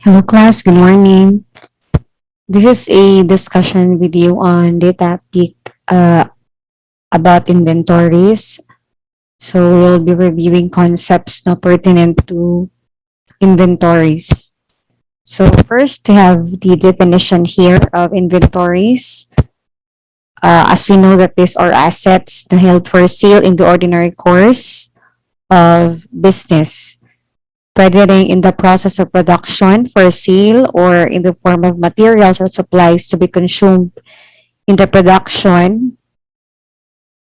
Hello class, good morning. This is a discussion video on the topic about inventories. So we'll be reviewing concepts na pertinent to inventories. So first we have the definition here of inventories. As we know that these are assets na held for sale in the ordinary course of business, whether in the process of production for sale or in the form of materials or supplies to be consumed in the production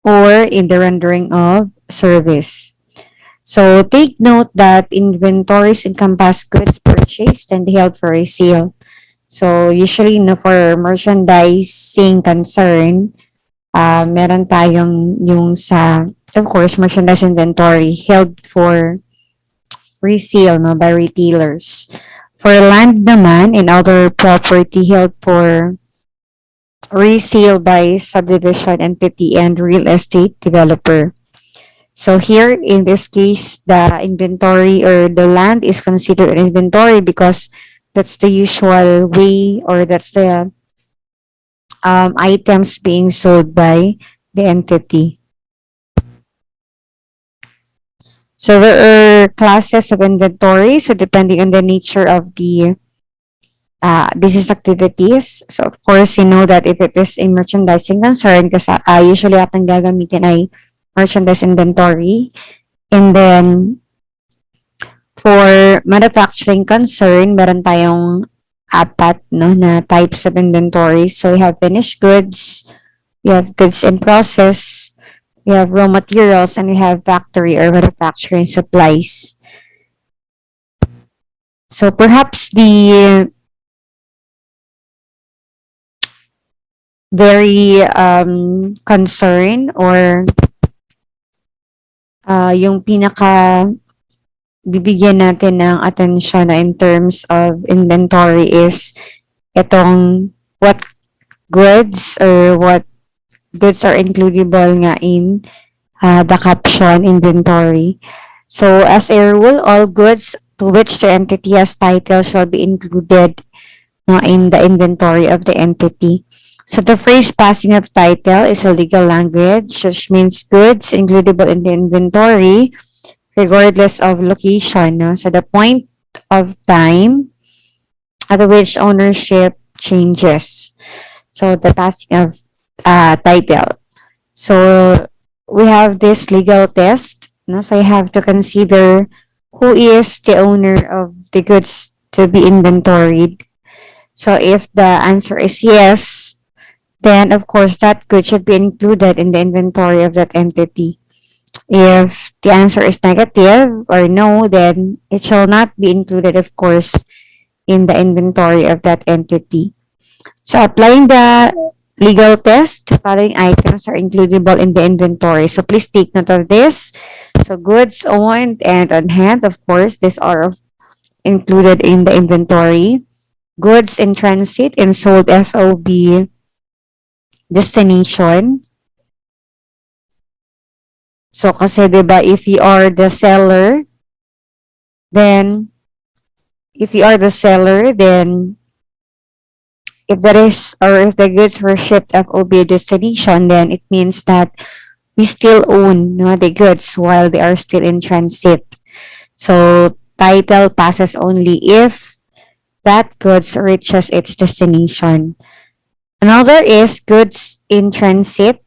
or in the rendering of service. So take note that inventories encompass goods purchased and held for a sale. So usually for merchandising concern, meron tayong yung sa, of course, merchandise inventory held for resale by retailers. For land naman and other property held for resale by subdivision entity and real estate developer. So here in this case, the inventory or the land is considered an inventory because that's the usual way or that's the items being sold by the entity. So there are classes of inventory. So depending on the nature of the business activities. So of course, you know that if it is a merchandising concern, kasi usually ating gagamitin ay merchandise inventory. And then for manufacturing concern, meron tayong apat na types of inventory. So we have finished goods, we have goods in process, we have raw materials, and we have factory or manufacturing supplies. So perhaps the very concern or yung pinaka bibigyan natin ng atensyon na in terms of inventory is itong what goods or what goods are includable nga in the caption inventory. So as a rule, all goods to which the entity has title shall be included in the inventory of the entity. So the phrase passing of title is a legal language, which means goods includable in the inventory regardless of location. No? So the point of time at which ownership changes. So the passing of title. So we have this legal test. No? So you have to consider who is the owner of the goods to be inventoried. So if the answer is yes, then of course that good should be included in the inventory of that entity. If the answer is negative or no, then it shall not be included, of course, in the inventory of that entity. So applying the legal test, the following items are includable in the inventory. So please take note of this. So goods owned and on hand, of course, these are included in the inventory. Goods in transit and sold FOB destination. So kasi 'di ba if you are the seller, then if there is or if the goods were shipped FOB destination, then it means that we still own the goods while they are still in transit. So title passes only if that goods reaches its destination. Another is goods in transit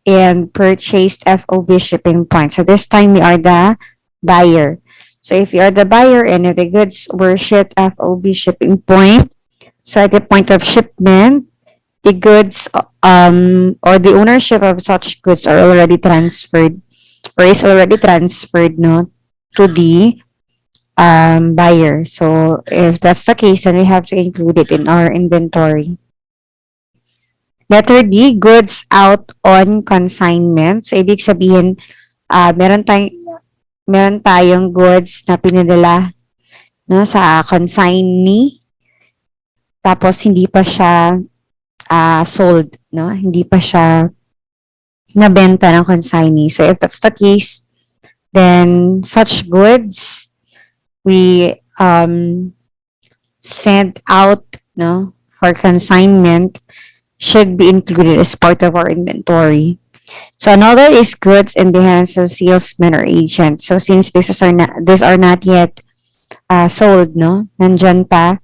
and purchased FOB shipping point. So this time we are the buyer. So if you are the buyer and if the goods were shipped FOB shipping point, so at the point of shipment, the goods or the ownership of such goods are already transferred or is already transferred to the buyer. So if that's the case, then we have to include it in our inventory. Letter D, goods out on consignment. So, ibig sabihin, meron tayong goods na pinadala sa consignee. Tapos, hindi pa siya sold. Hindi pa siya nabenta ng consignee. So, if that's the case, then such goods, we sent out, no, for consignment should be included as part of our inventory. So another is goods in the hands of salesmen or agents. So since these are not yet sold, no, nandyan pa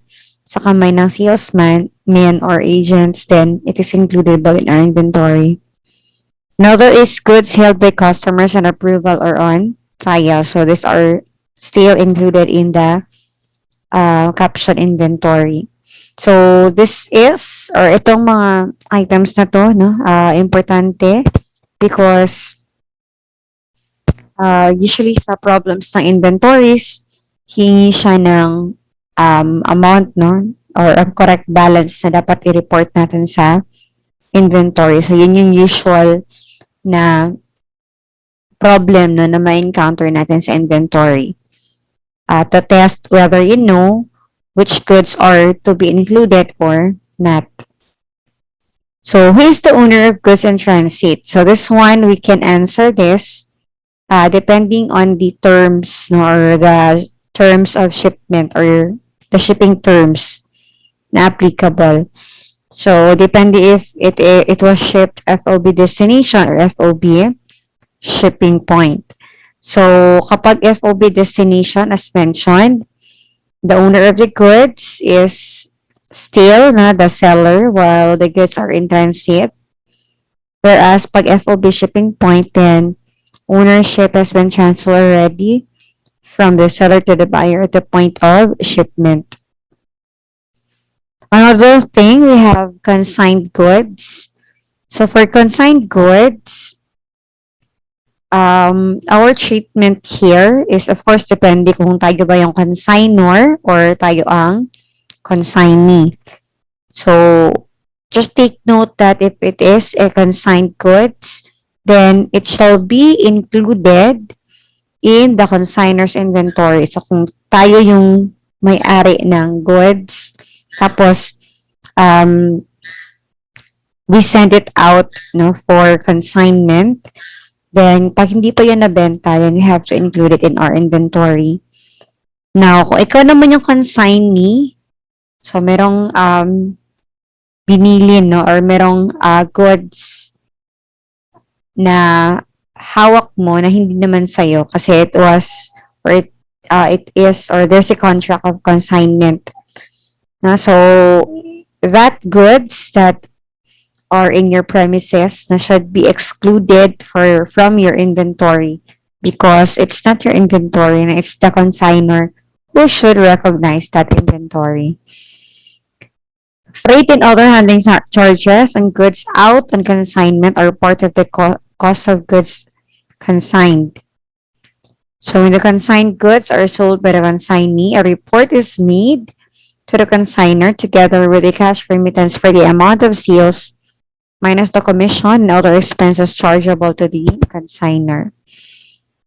sa kamay ng salesman, men or agents, then it is includable in our inventory. Another is goods held by customers on approval or on trial. So these are still included in the caption inventory. So this is, or itong mga items na to, no, importante because usually sa problems ng inventories, hingi siya ng amount, no, or ang correct balance na dapat i-report natin sa inventory. So yun yung usual na problem, no, na ma-encounter natin sa inventory. To test whether you know which goods are to be included or not. So who is the owner of goods in transit? So this one, we can answer this depending on the terms, no, or the terms of shipment or the shipping terms na applicable. So depende if it was shipped FOB destination or FOB shipping point. So kapag FOB destination, as mentioned, the owner of the goods is still the seller while the goods are in transit. Whereas pag FOB shipping point, then ownership has been transferred already from the seller to the buyer at the point of shipment. Another thing, we have consigned goods. So for consigned goods, our treatment here is of course depende kung tayo ba yung consignor or tayo ang consignee. So just take note that if it is a consigned goods, then it shall be included in the consignor's inventory. So kung tayo yung may-ari ng goods, tapos we send it out, no, for consignment, then pag hindi pa yan nabenta, then we have to include it in our inventory. Now, kung ikaw naman yung consignee, so merong binili, no, or merong goods na hawak mo na hindi naman sa'yo kasi it was, or it is, or there's a contract of consignment. So, that goods that are in your premises na should be excluded from your inventory because it's not your inventory, na it's the consignor who should recognize that inventory. Freight and other handling charges on goods out on consignment are part of the cost of goods consigned. So when the consigned goods are sold by the consignee, a report is made to the consignor together with a cash remittance for the amount of sales minus the commission and other expenses chargeable to the consignor.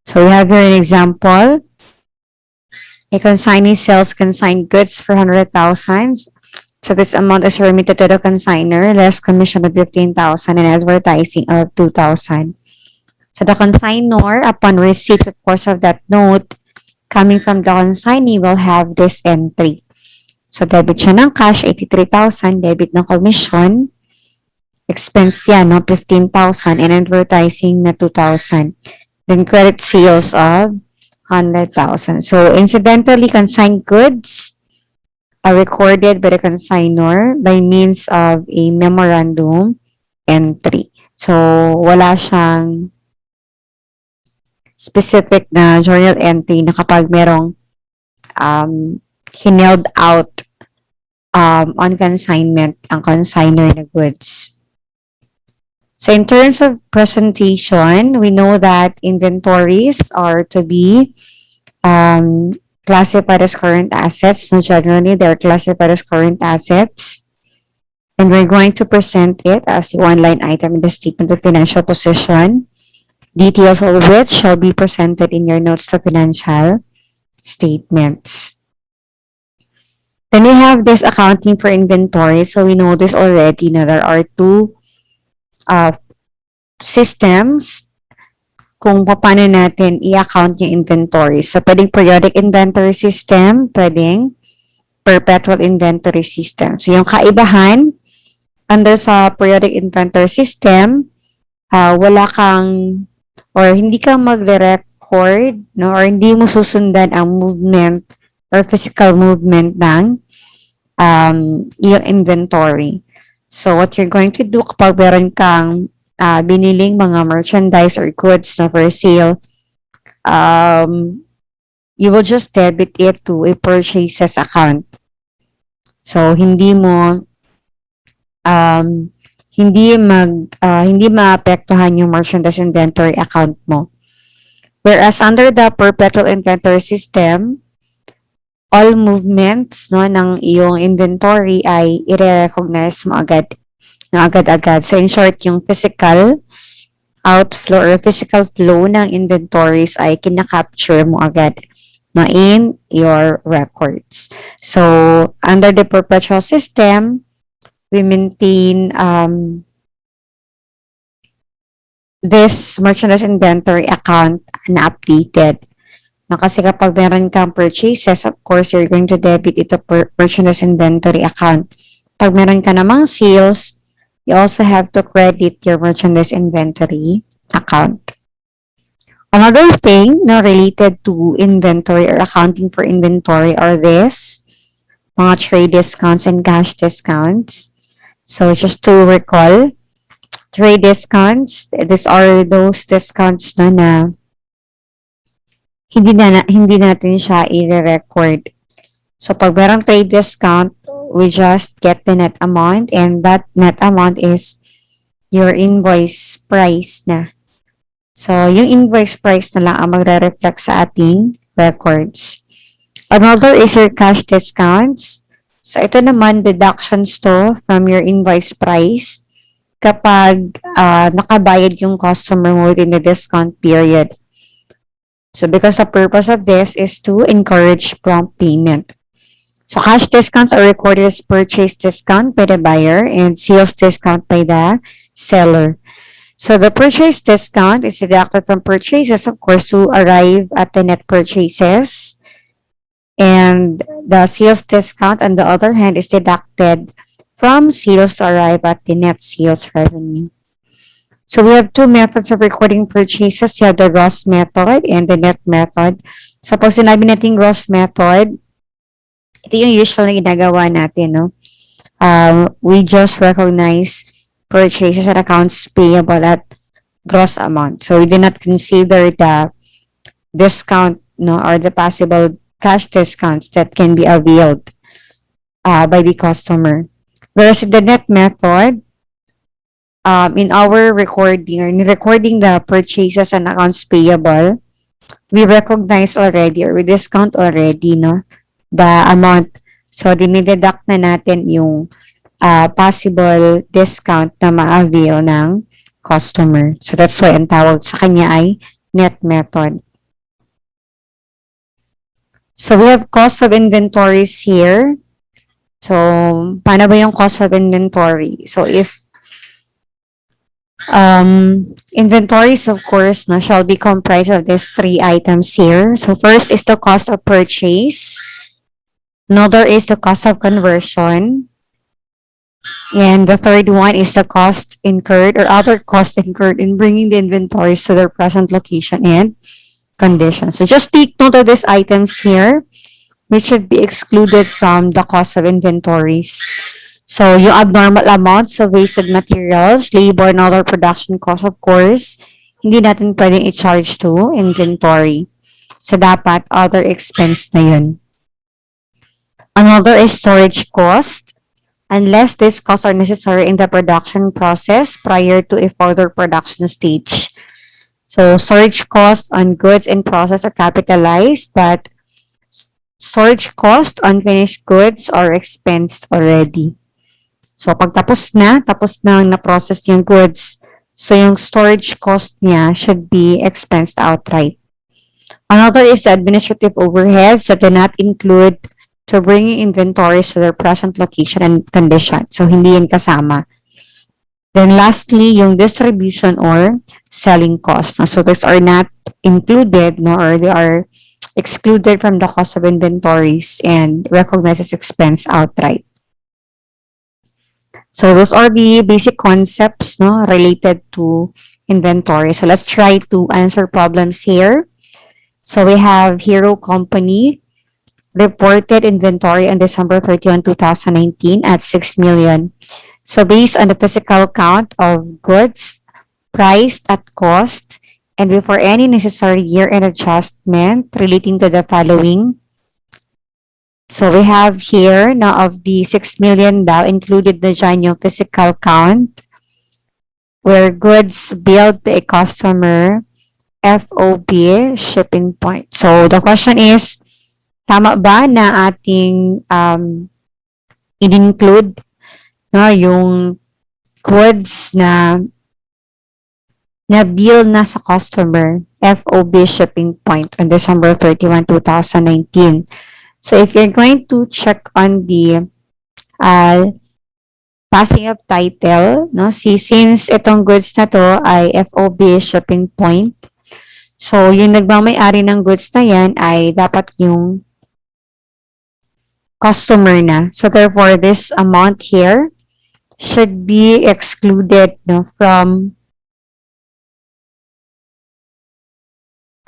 So we have here an example. A consignee sells consigned goods for 100,000. So this amount is remitted to the consignor, less commission of 15,000 and advertising of 2,000. So the consignor, upon receipt, of course, of that note coming from the consignee, will have this entry. So debit siya ng cash, 83,000, debit ng commission, expense yan, no, 15,000, and advertising na 2,000. Then credit sales of 100,000. So incidentally, consigned goods are recorded by the consignor by means of a memorandum entry. So wala siyang specific na journal entry na kapag merong hineld out on consignment ang consignor na goods. So in terms of presentation, we know that inventories are to be classified as current assets. So generally, they're classified as current assets. And we're going to present it as a one-line item in the statement of financial position, details of which shall be presented in your notes to financial statements. Then we have this accounting for inventory. So we know this already. Now there are two systems kung paano natin i-account yung inventory. So pwedeng periodic inventory system, pwedeng perpetual inventory system. So yung kaibahan, under sa periodic inventory system, wala kang or hindi ka magre-record, no, or hindi mo susundan ang movement or physical movement ng yung inventory. So what you're going to do kapag meron kang biniling mga merchandise or goods na for sale, you will just debit it to a purchases account. So hindi mo hindi maapektuhan yung merchandise inventory account mo. Whereas under the perpetual inventory system, all movements no ng iyong inventory ay i-recognize mo agad na agad-agad. So in short, yung physical outflow or physical flow ng inventories ay kinakapture mo agad no in your records. So under the perpetual system, we maintain this merchandise inventory account na updated. Na kasi kapag meron kang purchases, of course, you're going to debit ito per merchandise inventory account. Pag meron ka namang sales, you also have to credit your merchandise inventory account. Another thing na related to inventory or accounting for inventory are this, mga trade discounts and cash discounts. So just to recall, trade discounts, these are those discounts na hindi natin siya i-record. So pag merong trade discount, we just get the net amount and that net amount is your invoice price na. So yung invoice price na lang ang magre-reflect sa ating records. Another is your cash discounts. So ito naman deductions to from your invoice price kapag nakabayad yung customer mo within the discount period. So because the purpose of this is to encourage prompt payment. So cash discounts are recorded as purchase discount by the buyer and sales discount by the seller. So the purchase discount is deducted from purchases, of course, to arrive at the net purchases. And the sales discount, on the other hand, is deducted from sales to arrive at the net sales revenue. So we have two methods of recording purchases. You have the gross method and the net method. So pag sinabi natin gross method, ito yung usual na ginagawa natin, no? We just recognize purchases and accounts payable at gross amount. So we do not consider the discount, no, or the possible cash discounts that can be availed by the customer. Whereas in the net method, in our recording or in recording the purchases and accounts payable, we recognize already or we discount already, no, the amount. So dinideduct na natin yung possible discount na ma-avail ng customer. So that's why ang tawag sa kanya ay net method. So we have cost of inventories here. So paano ba yung cost of inventory? So if inventories, of course, no, shall be comprised of these three items here. So first is the cost of purchase. Another is the cost of conversion. And the third one is the cost incurred or other costs incurred in bringing the inventories to their present location and condition. So just take note of these items here, which should be excluded from the cost of inventories. So yung abnormal amounts of wasted materials, labor, and other production costs, of course, hindi natin pwedeng i-charge to inventory. So dapat other expense na yun. Another is storage cost. Unless these costs are necessary in the production process prior to a further production stage. So storage costs on goods in process are capitalized, but storage costs on finished goods are expensed already. So pag tapos na na-process yung goods, so yung storage cost niya should be expensed outright. Another is the administrative overheads that do not include to bringing inventories to their present location and condition. So, hindi yan kasama. Then, lastly, yung distribution or selling costs. So, these are not included, no, or they are excluded from the cost of inventories and recognized as expense outright. So those are the basic concepts no, related to inventory. So let's try to answer problems here. So we have Hero Company reported inventory on December 31, 2019 at 6 million. So based on the physical count of goods priced at cost and before any necessary year-end adjustment relating to the following. So we have here now of the 6 million daw included na dyan yung physical count where goods billed to a customer FOB shipping point. So the question is, tama ba na ating in-include no, yung goods na bill na sa customer FOB shipping point on December 31, 2019. So if you're going to check on the passing of title, no, since itong goods na to ay FOB shipping point, so yung nagmamay-ari ng goods na yan ay dapat yung customer na. So therefore, this amount here should be excluded no, from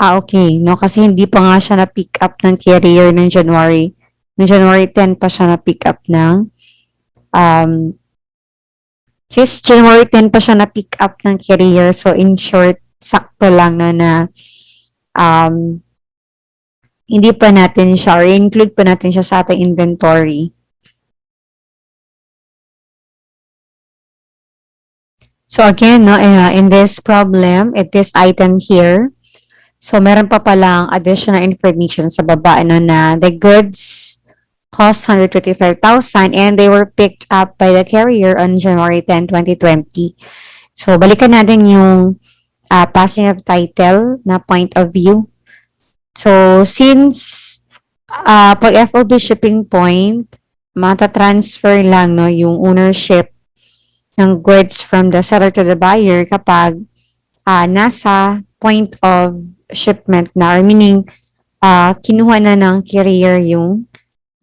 okay, no? Kasi hindi pa nga siya na-pick up ng carrier ng January. Noong January 10 pa siya na-pick up ng since January 10 pa siya na-pick up ng carrier, so in short, sakto lang na hindi pa natin siya or include pa natin siya sa ating inventory. So again, no, in this problem, this item here, so meron pa palang additional information sa baba no, na the goods cost 125,000 and they were picked up by the carrier on January 10, 2020. So balikan natin yung passing of title na point of view. So since pag FOB shipping point, mata-transfer lang no, yung ownership ng goods from the seller to the buyer kapag nasa point of shipment na, or meaning kinuha na ng carrier yung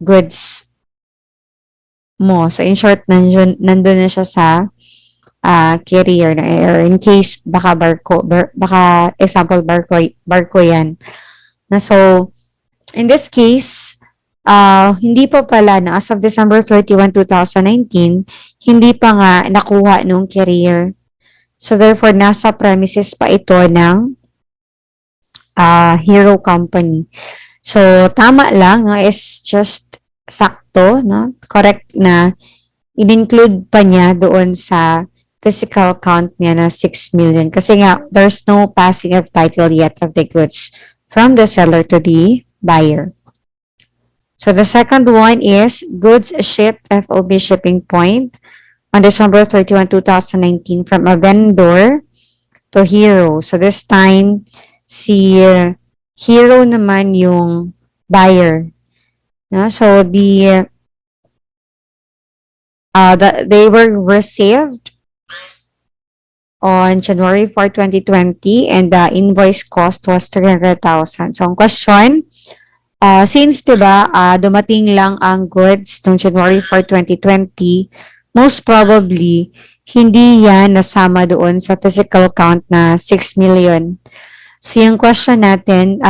goods mo. So in short, nandun na siya sa carrier na, or in case baka baka example barko yan. Na so in this case, hindi pa pala na as of December 31, 2019, hindi pa nga nakuha nung carrier. So therefore, nasa premises pa ito ng Hero Company. So tama lang, no, is just sakto, no? Correct na in-include pa niya doon sa physical count niya na 6 million. Kasi nga, there's no passing of title yet of the goods from the seller to the buyer. So the second one is goods shipped FOB shipping point on December 31, 2019 from a vendor to Hero. So this time, si Hero naman yung buyer. No? So they were received on January 4, 2020 and the invoice cost was 300,000. So ang question, since diba, dumating lang ang goods noong January 4, 2020, most probably, hindi yan nasama doon sa physical count na 6 million. So yung question natin,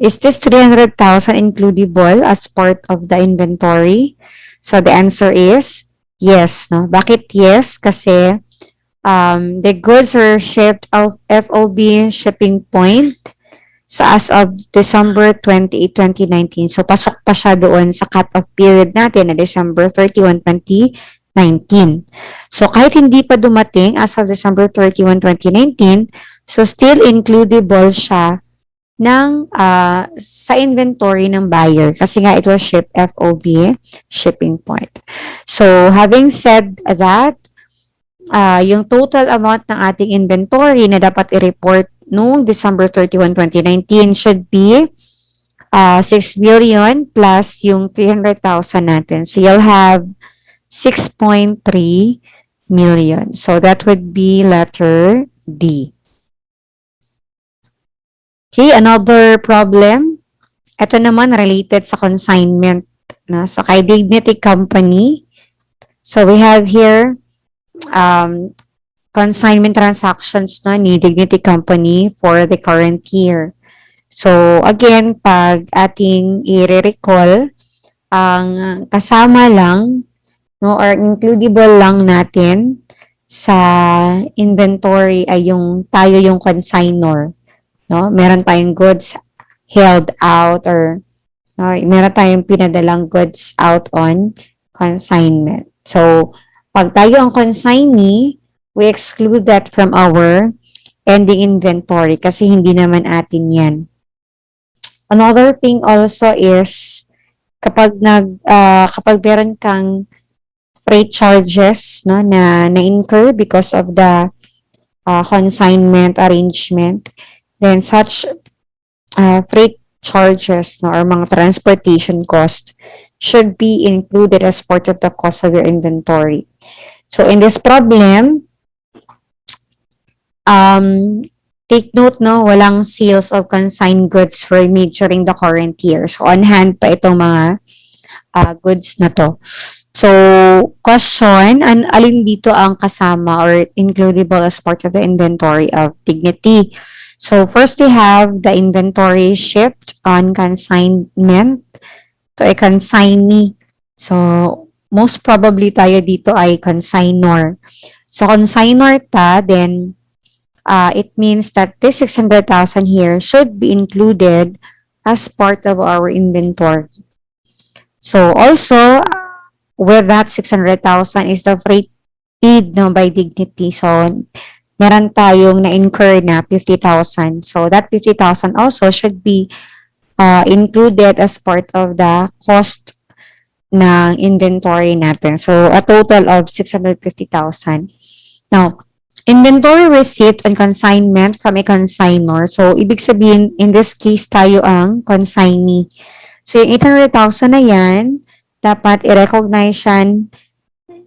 is this 300,000 includable as part of the inventory? So the answer is yes. No? Bakit yes? Kasi the goods were shipped out FOB shipping point so as of December 28, 2019. So pasok pa siya doon sa cut-off period natin na December 31, 2019. So kahit hindi pa dumating as of December 31, 2019, so still includable siya ng sa inventory ng buyer kasi nga it was shipped FOB shipping point. So having said that, yung total amount ng ating inventory na dapat i-report noong December 31, 2019 should be 6 billion plus yung 300,000 natin. So you'll have 6.3 million. So that would be letter D. Okay, another problem. Ito naman related sa consignment. No? So, kay Dignity Company. So, we have here um, consignment transactions no, ni Dignity Company for the current year. So, again, pag ating i-recall, ang kasama lang no, or includable lang natin sa inventory ay yung tayo yung consignor. No? Meron tayong goods held out or meron tayong pinadalang goods out on consignment. So, pag tayo ang consignee, we exclude that from our ending inventory kasi hindi naman atin yan. Another thing also is kapag meron kang freight charges no, na incur because of the consignment arrangement, then such freight charges no, or mga transportation cost should be included as part of the cost of your inventory. So in this problem, take note no, walang sales of consigned goods were made during the current year. So on hand pa itong mga goods na to. So, question, alin dito ang kasama or includable as part of the inventory of Dignity? So, first we have the inventory shipped on consignment to a consignee. So, most probably tayo dito ay consignor. So, consignor ta, then it means that this 600,000 here should be included as part of our inventory. So, also, with that 600,000 is the freight paid no, by Dignity. So, meron tayong na-incur na 50,000. So, that 50,000 also should be included as part of the cost ng inventory natin. So, a total of 650,000. Now, inventory receipt and consignment from a consignor. So, ibig sabihin, in this case, tayo ang consignee. So, yung 800,000 na yan, dapat i-recognize yan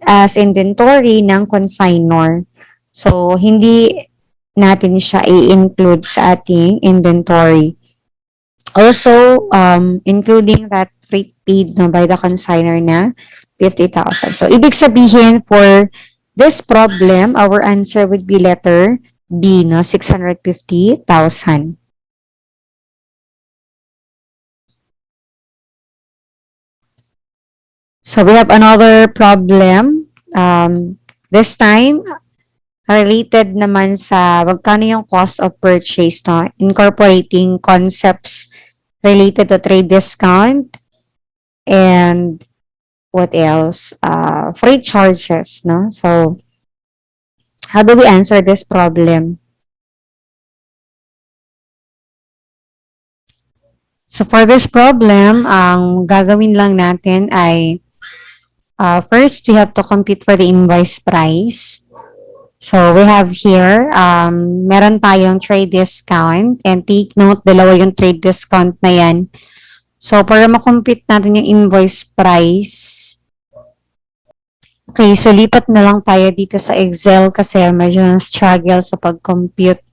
as inventory ng consignor. So, hindi natin siya i-include sa ating inventory. Also, including that freight paid no, by the consignor na 50,000. So, ibig sabihin for this problem, our answer would be letter B, no, 650,000. So we have another problem. This time, related naman sa magkano yung cost of purchase, no? Incorporating concepts related to trade discount and what else? Freight charges, no? So, how do we answer this problem? So, for this problem, ang gagawin lang natin ay first, we have to compute for the invoice price. So, we have here, meron tayong trade discount and take note, dalawa yung trade discount na yan. So, para makompute natin yung invoice price, okay, so lipat na lang tayo dito sa Excel kasi medyo struggle sa pag-compute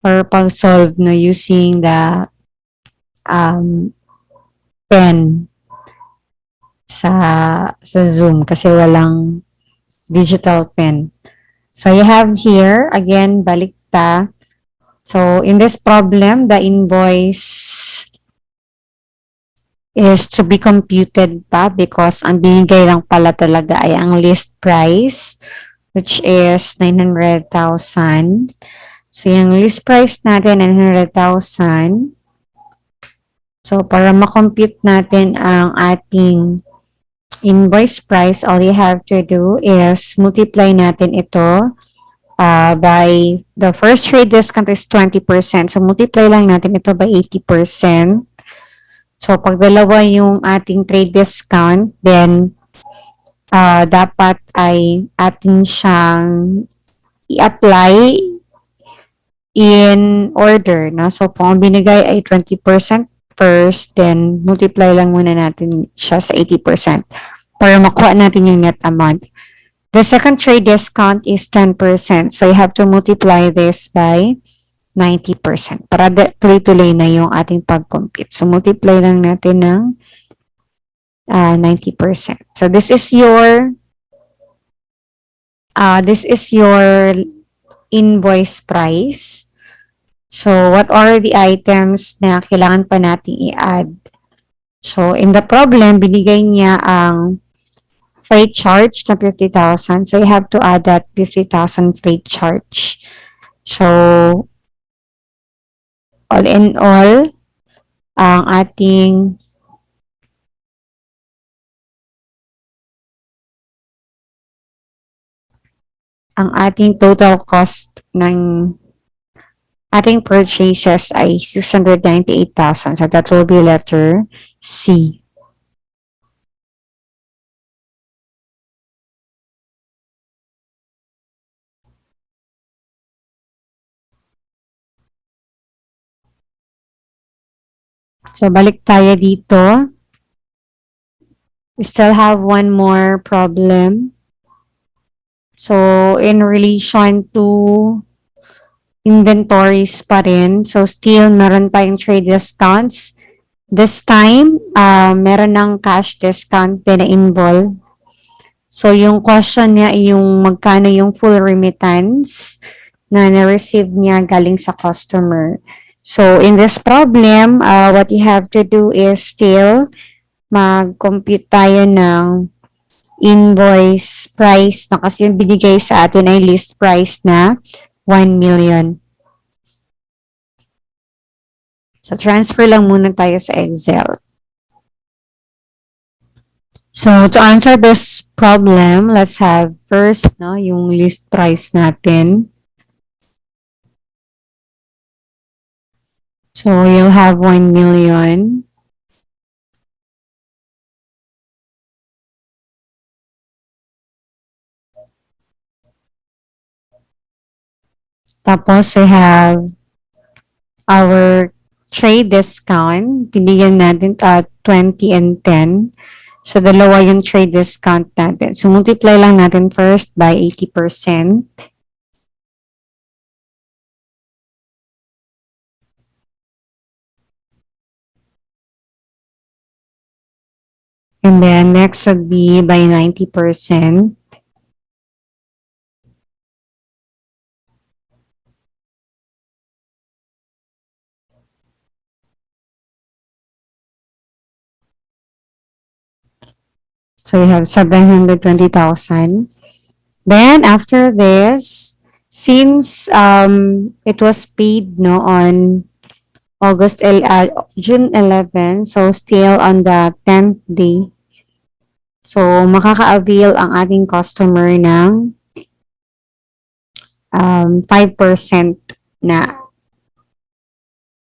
or pag-solve no, using the pen sa Zoom kasi walang digital pen. So, you have here, again, balikta. So, in this problem, the invoice is to be computed pa because ang binigay lang pala talaga ay ang list price, which is 900,000. So, yung list price natin, 900,000. So, para makompute natin ang ating invoice price, all you have to do is multiply natin ito by the first trade discount is 20%. So, multiply lang natin ito by 80%. So, pag dalawa yung ating trade discount, then dapat ay atin siyang i-apply in order. No? So, kung binigay ay 20% first, then multiply lang muna natin siya sa 80% para makuha natin yung net amount. The second trade discount is 10%. So, you have to multiply this by 90% para tuloy-tuloy na yung ating pag-compute. So, multiply lang natin ng 90%. So, this is your invoice price. So, what are the items na kailangan pa nating i-add? So, in the problem, binigay niya ang freight charge na 50,000. So, you have to add that 50,000 freight charge. So, all in all, ang ating total cost ng ating purchases ay 698,000. So, that will be letter C. So, balik tayo dito. We still have one more problem. So, in relation to inventories pa rin. So, still, meron tayong trade discounts. This time, meron ng cash discount din na involved. So, yung question niya ay yung magkano yung full remittance na na-receive niya galing sa customer. So, in this problem, what you have to do is still mag-compute tayo ng invoice price na kasi yung binigay sa atin ay list price na 1 million. So, transfer lang muna tayo sa Excel. So, to answer this problem, let's have first yung list price natin. So, you'll have 1 million. Tapos, we have our trade discount. Binigyan natin 20 and 10. So, dalawa yung trade discount natin. So, multiply lang natin first by 80%. And then, next would be by 90%. So, you have 720,000. Then, after this, since it was paid on June 11, so still on the 10th day, so makaka-avail ang ating customer ng 5% na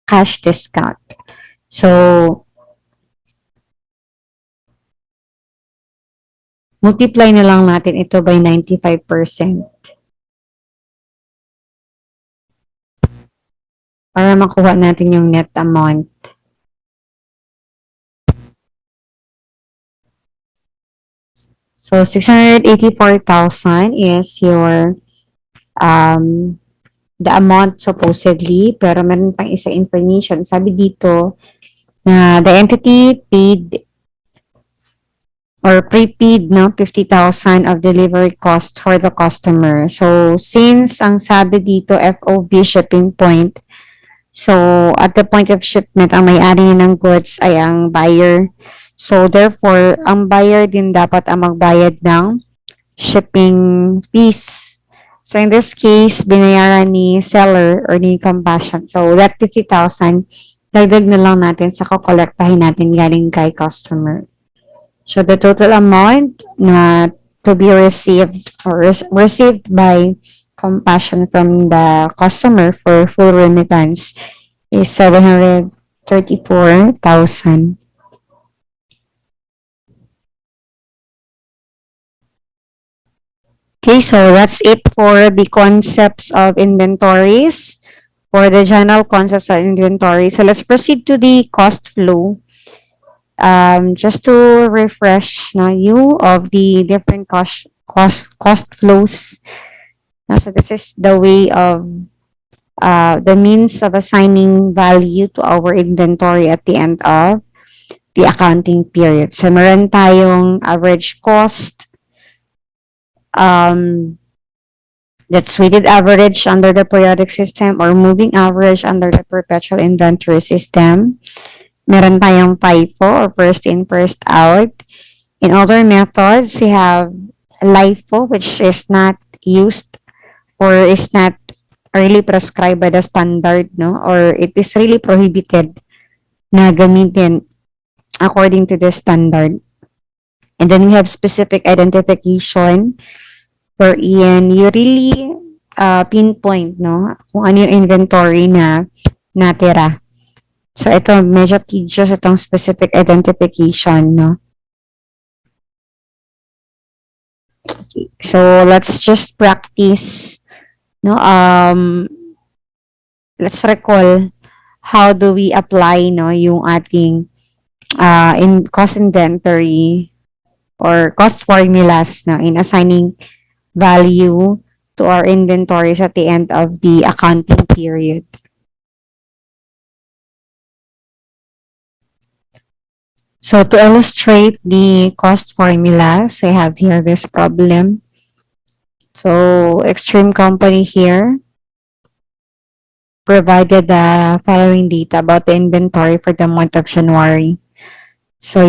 cash discount. So, multiply na lang natin ito by 95% para makuha natin yung net amount. So, 684,000 is your the amount supposedly, pero meron pang isa information. Sabi dito na the entity paid or prepaid 50,000 of delivery cost for the customer. So, since ang sabi dito FOB shipping point, so at the point of shipment, ang may-ari ng goods ay ang buyer. So, therefore, ang buyer din dapat ang magbayad ng shipping fees. So, in this case, binayaran ni seller or ni Compassion. So, that 50,000, dagdag na lang natin sa kukolektahin natin galing kay customer. So, the total amount na to be received or received by Compassion from the customer for full remittance is 734,000. Okay, so that's it for the concepts of inventories, for the general concepts of inventory. So let's proceed to the cost flow. Just to refresh you of the different cost flows. So this is the way of the means of assigning value to our inventory at the end of the accounting period. So, meron tayong average cost, um, that's weighted average under the periodic system or moving average under the perpetual inventory system. Meron tayong FIFO or first in, first out. In other methods, we have LIFO, which is not used or is not really prescribed by the standard, no? Or it is really prohibited na gamitin according to the standard. And then we have specific identification wherein you really pinpoint, no? Kung ano yung inventory na natira. So, ito, medyo tedious itong specific identification, no? Okay. So, let's just practice, no? Let's recall how do we apply, no, yung ating in cost inventory or cost formulas, no, in assigning value to our inventories at the end of the accounting period. So to illustrate the cost formulas, I have here this problem. So Extreme Company here provided the following data about the inventory for the month of January. So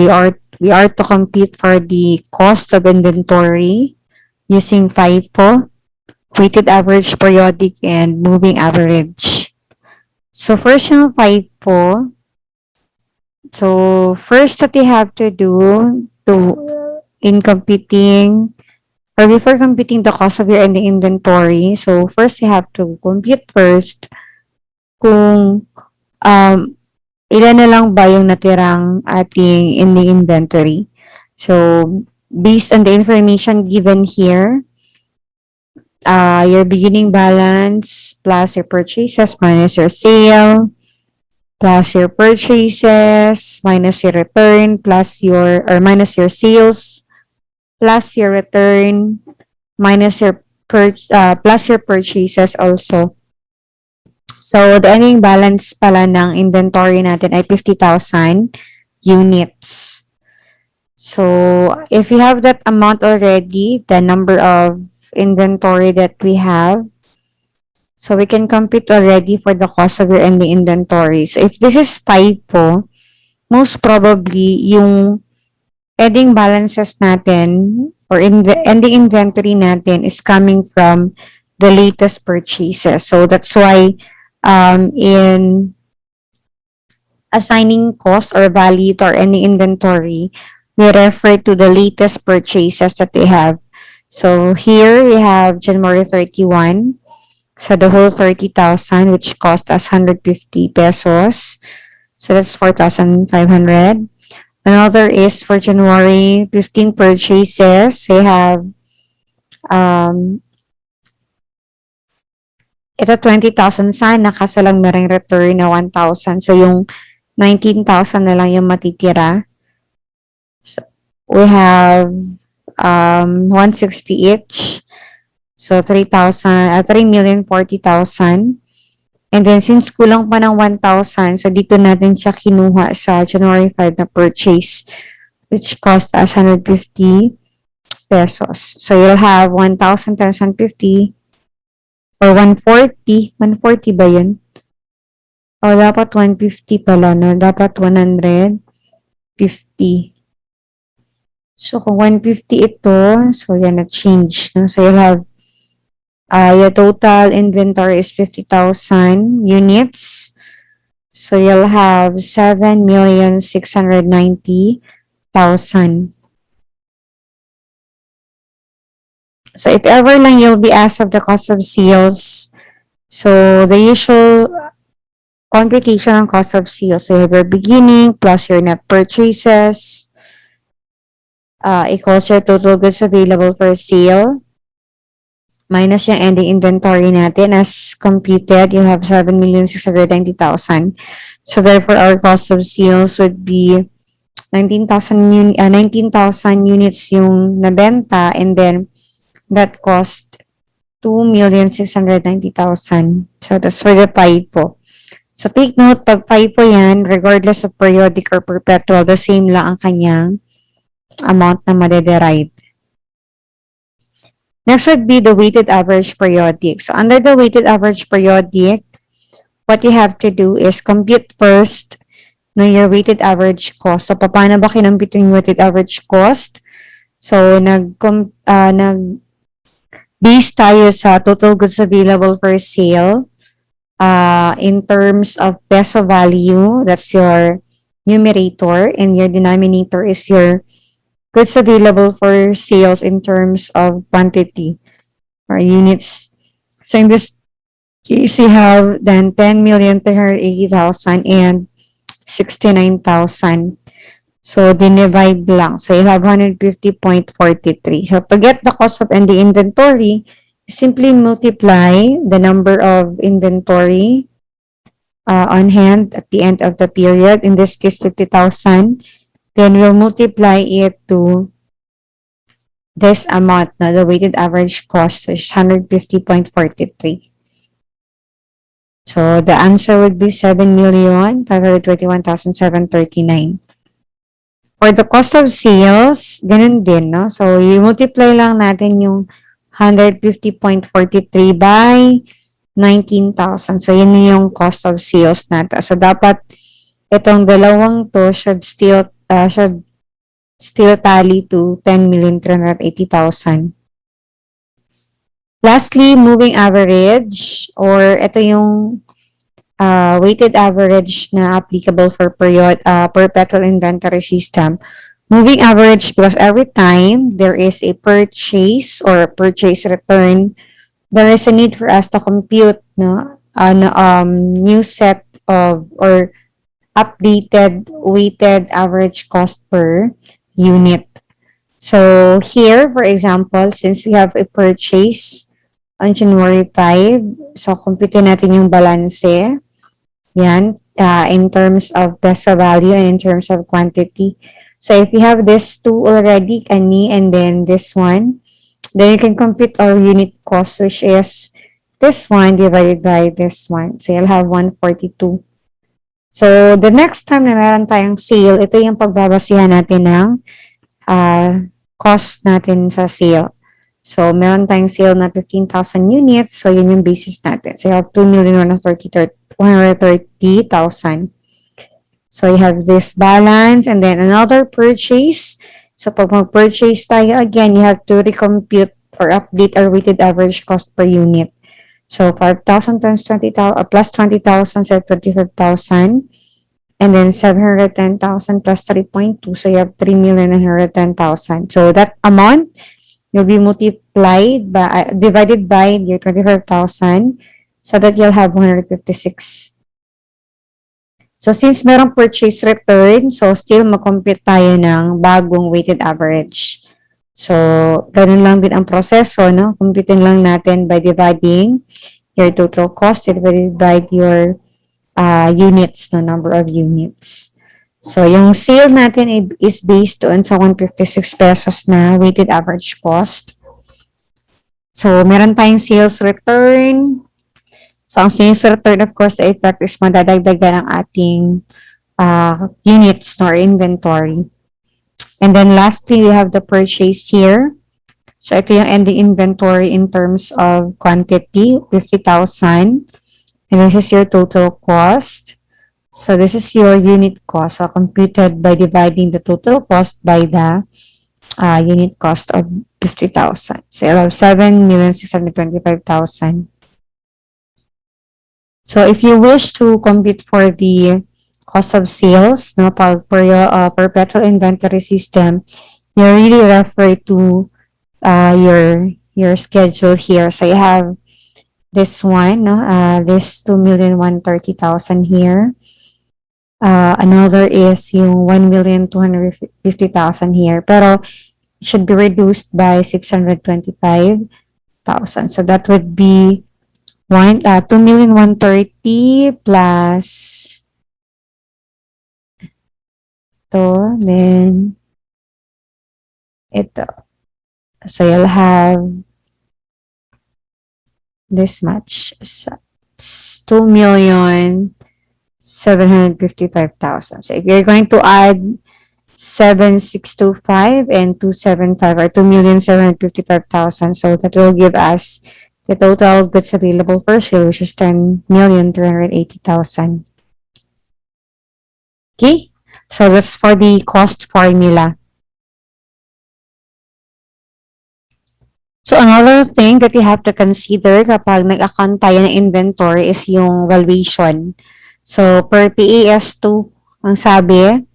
we are to compute for the cost of inventory using FIFO, weighted average, periodic, and moving average. So first yung FIFO, so first that you have to do in computing or before computing the cost of your ending inventory, so first you have to compute first kung ilan na lang ba yung natirang ating ending inventory. So based on the information given here, your beginning balance plus your purchases minus your sale plus your purchases minus your return plus your or minus your sales plus your return minus your plus your purchases also. So the ending balance pala ng inventory natin ay 50,000 units. So if you have that amount already, the number of inventory that we have, so we can compute already for the cost of your ending inventory. So if this is FIFO, most probably yung ending balances natin or ending inventory natin is coming from the latest purchases. So that's why in assigning cost or value to our ending inventory, we refer to the latest purchases that we have. So here we have January 31. So the whole 30,000, which cost us 150 pesos. So that's 4,500. Another is for January 15 purchases. They have ito 20,000 sana kaso lang merong return na 1,000. So yung 19,000 na lang yung matitira. So we have 160 each. So 3,040,000. And then since kulang pa ng 1,000, so dito natin siya kinuha sa January 5 na purchase, which cost us 150 pesos. So you'll have 1,000 times 150 or 140. 140 ba yun? O dapat 150 pala, no? Dapat 150. So kung 150 ito, so yan na-change. No? So you'll have your total inventory is 50,000 units. So you'll have 7,690,000. So if ever lang you'll be asked of the cost of sales, so the usual computation ng cost of sales, so you have your beginning plus your net purchases equals your total goods available for sale minus yung ending inventory natin as computed, you have 7,690,000. So therefore, our cost of sales would be 19,000 units yung nabenta, and then that cost 2,690,000. So, that's for the FIFO. So, take note, pag FIFO yan, regardless of periodic or perpetual, the same lang ang kanyang amount na madederive. Next would be the weighted average periodic. So, under the weighted average periodic, what you have to do is compute first no, your weighted average cost. So, paano ba kinumpute yung weighted average cost? So, nag-base tayo sa total goods available for sale in terms of peso value. That's your numerator, and your denominator is your goods available for sales in terms of quantity or units. So, in this case, you have then 10,380,000 and 69,000. So, dinivide lang. So, you have 150.43. So, to get the cost of the inventory, simply multiply the number of inventory on hand at the end of the period. In this case, 50,000. Then, we'll multiply it to this amount na the weighted average cost is 150.43. So, the answer would be 7,521,739. For the cost of sales, ganun din, no? So, i-multiply lang natin yung 150.43 by 19,000. So, yun yung cost of sales natin. So, dapat itong dalawang to should still tally to 10,380,000. Lastly, moving average, or ito yung weighted average na applicable for perpetual inventory system. Moving average because every time there is a purchase or a purchase return, there is a need for us to compute new set of or updated weighted average cost per unit. So here, for example, since we have a purchase on January 5, so compute natin yung balance. Yan, in terms of peso value and in terms of quantity. So if you have this two already, kani, and then this one, then you can compute our unit cost, which is this one divided by this one. So you'll have 142. So the next time na meron tayong sale, ito yung pagbabasihan natin ng cost natin sa sale. So, meron tayong sale na 15,000 units. So, yun yung basis natin. So, you have 2,130,000. So, you have this balance and then another purchase. So, pag mag-purchase tayo, again, you have to recompute or update our weighted average cost per unit. So, 5,000 times 20,000 plus 20,000, so 25,000. And then 710,000 plus 3.2. So, you have 3,910,000. So, that amount will be divided by your 25,000 so that you'll have 156. So, since merong purchase return, so still mag-compute tayo ng bagong weighted average. So, ganun lang din ang proseso, no? Computein lang natin by dividing your total cost divided by your units, no? Number of units. So, yung sale natin is based doon sa 156 pesos na weighted average cost. So, meron tayong sales return. So, ang sales return, of course, ay practice madadagdagan ang ating units or inventory. And then, lastly, we have the purchase here. So, ito yung ending inventory in terms of quantity, 50,000. And this is your total cost. So, this is your unit cost, so computed by dividing the total cost by the unit cost of 50,000. So, you have 7,625,000. So, if you wish to compute for the cost of sales, no, for your perpetual inventory system, you really refer to your schedule here. So, you have this one, no, this 2,130,000 here. Another is yung 1,250,000 here. Pero, it should be reduced by 625,000. So, that would be 2,130,000 plus ito, then ito. So, you'll have this much. So, 2,755,000. So if you're going to add 7,625 and 275 or 2,755,000, so that will give us the total goods available for sale, which is 10,380,000. Okay, so that's for the cost formula. So another thing that you have to consider kapag nag-account tayo ng inventory is yung valuation. So per PAS2, ang sabi,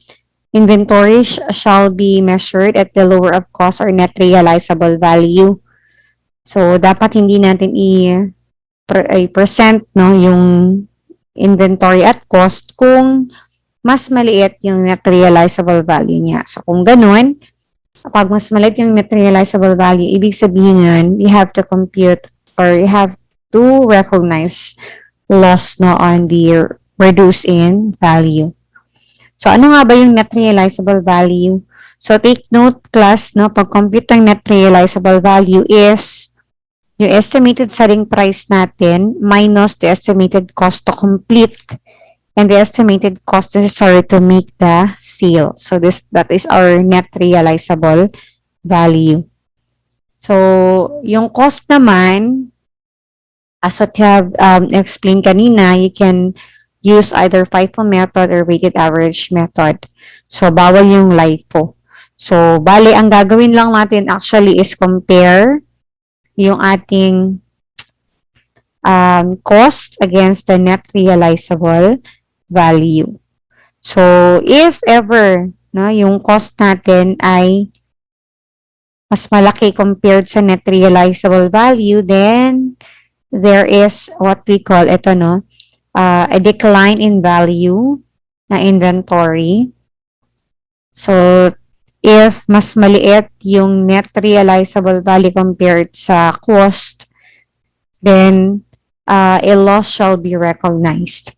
inventories shall be measured at the lower of cost or net realizable value. So dapat hindi natin i-present no, yung inventory at cost kung mas maliit yung net realizable value niya. So kung ganun, kapag mas maliit yung net realizable value, ibig sabihin nun, you have to compute or you have to recognize loss no, on the reduce in value. So, ano nga ba yung net realizable value? So, take note, class, no, pag-compute ng net realizable value is yung estimated selling price natin minus the estimated cost to complete and the estimated cost necessary to make the sale. So, that is our net realizable value. So, yung cost naman, as what you have explained kanina, you can use either FIFO method or weighted average method. So, bawal yung LIFO. So, bali, ang gagawin lang natin actually is compare yung ating cost against the net realizable value. So, if ever no, yung cost natin ay mas malaki compared sa net realizable value, then there is what we call ito, no, a decline in value na inventory. So, if mas maliit yung net realizable value compared sa cost, then a loss shall be recognized.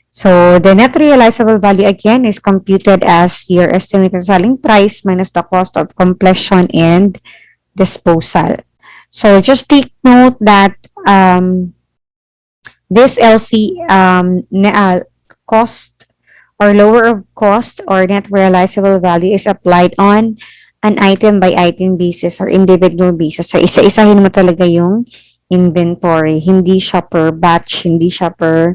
So, the net realizable value again is computed as your estimated selling price minus the cost of completion and disposal. So, just take note that this LC cost or lower of cost or net realizable value is applied on an item by item basis or individual basis. So, isa-isahin mo talaga yung inventory. Hindi siya per batch, hindi siya per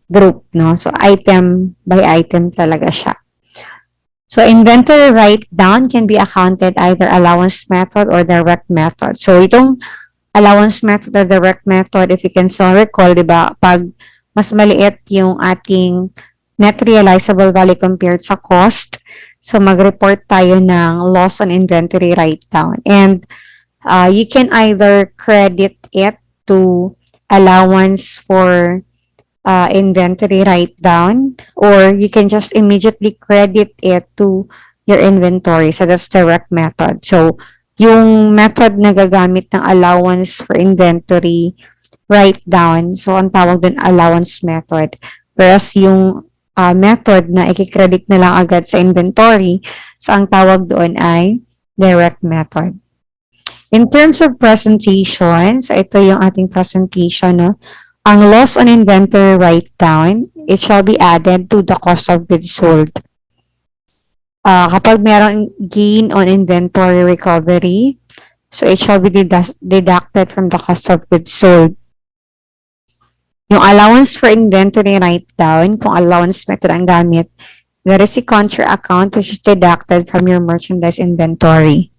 group, no? So, item by item talaga siya. So, inventory write-down can be accounted either allowance method or direct method. So, itong allowance method or direct method, if you can still recall, di ba, pag mas maliit yung ating net realizable value compared sa cost, so mag-report tayo ng loss on inventory write-down. And you can either credit it to allowance for inventory write-down, or you can just immediately credit it to your inventory. So, that's direct method. So, yung method na gagamit ng allowance for inventory write-down, so, ang tawag dun allowance method. Whereas, yung method na i-credit na lang agad sa inventory, so, ang tawag doon ay direct method. In terms of presentation, so, ito yung ating presentation, no? Ang loss on inventory write-down, it shall be added to the cost of goods sold. Kapag merong gain on inventory recovery, so it shall be deducted from the cost of goods sold. Yung allowance for inventory write-down, kung allowance method ang gamit, there is a contra account which is deducted from your merchandise inventory.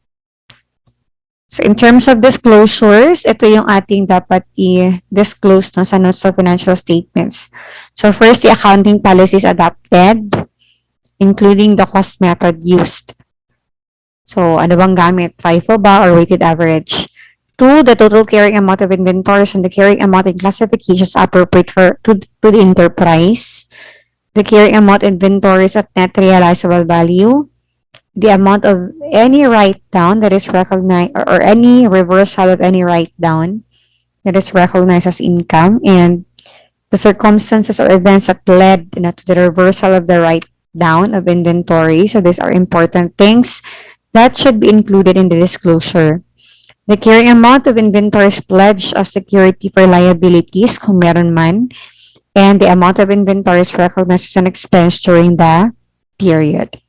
So, in terms of disclosures, ito yung ating dapat i-disclose no, sa notes of financial statements. So, first, the accounting policies adopted, including the cost method used. So, ano bang gamit? FIFO ba or weighted average? 2, the total carrying amount of inventories and the carrying amount in classifications appropriate to the enterprise. The carrying amount inventories at net realizable value. The amount of any write-down that is recognized or any reversal of any write-down that is recognized as income, and the circumstances or events that led to the reversal of the write-down of inventory. So these are important things that should be included in the disclosure. The carrying amount of inventories pledged as security for liabilities, kung meron man, and the amount of inventories recognized as an expense during the period.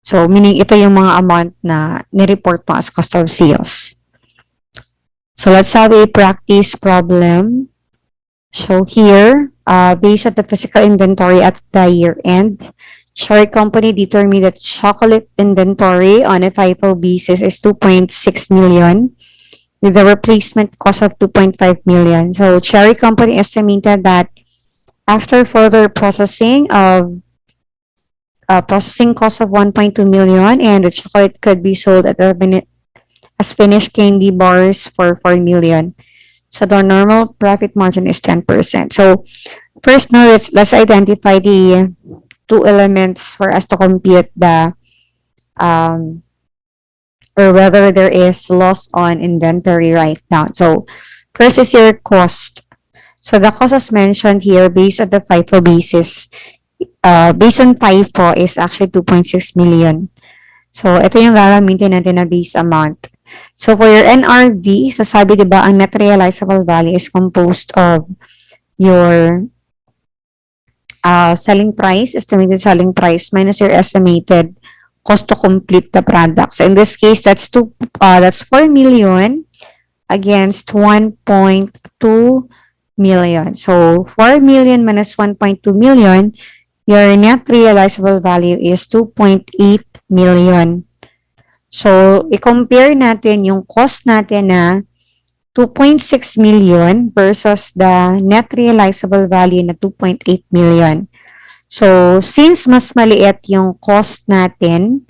So, meaning ito yung mga amount na nireport mo as cost of sales. So, let's have a practice problem. So, here, based on the physical inventory at the year end, Cherry Company determined that chocolate inventory on a FIFO basis is 2.6 million with a replacement cost of 2.5 million. So, Cherry Company estimated that after further processing cost of 1.2 million, and the chocolate could be sold as finished candy bars for 4 million. So the normal profit margin is 10%. So first now let's identify the two elements for us to compute the or whether there is loss on inventory write down. So first is your cost. So the cost as mentioned here based on the FIFO basis, based on FIFO is actually 2.6 million. So, ito yung gagamitin natin na base amount. So, for your NRV, sasabi diba, ang net realizable value is composed of your selling price, estimated selling price, minus your estimated cost to complete the product. So, in this case, that's 4 million against 1.2 million. So, 4 million minus 1.2 million, your net realizable value is 2.8 million. So, i-compare natin yung cost natin na 2.6 million versus the net realizable value na 2.8 million. So, since mas maliit yung cost natin,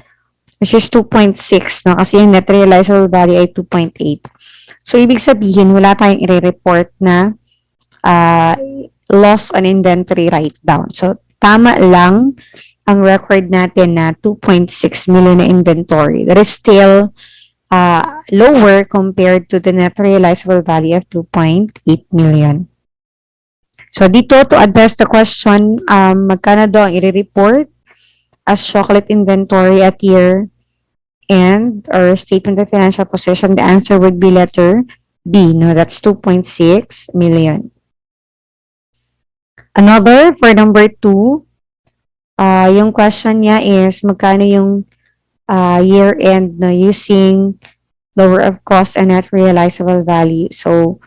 which is 2.6, no? Kasi yung net realizable value ay 2.8. So, ibig sabihin, wala tayong i-report na loss on inventory write-down. So, tama lang ang record natin na 2.6 million na inventory. That is still lower compared to the net realizable value of 2.8 million. So, dito, to address the question, magkano daw ang i-report as chocolate inventory at year end or statement of financial position, the answer would be letter B. No, that's 2.6 million. Another, for number 2, yung question niya is magkano yung year end na using lower of cost and net realizable value. So,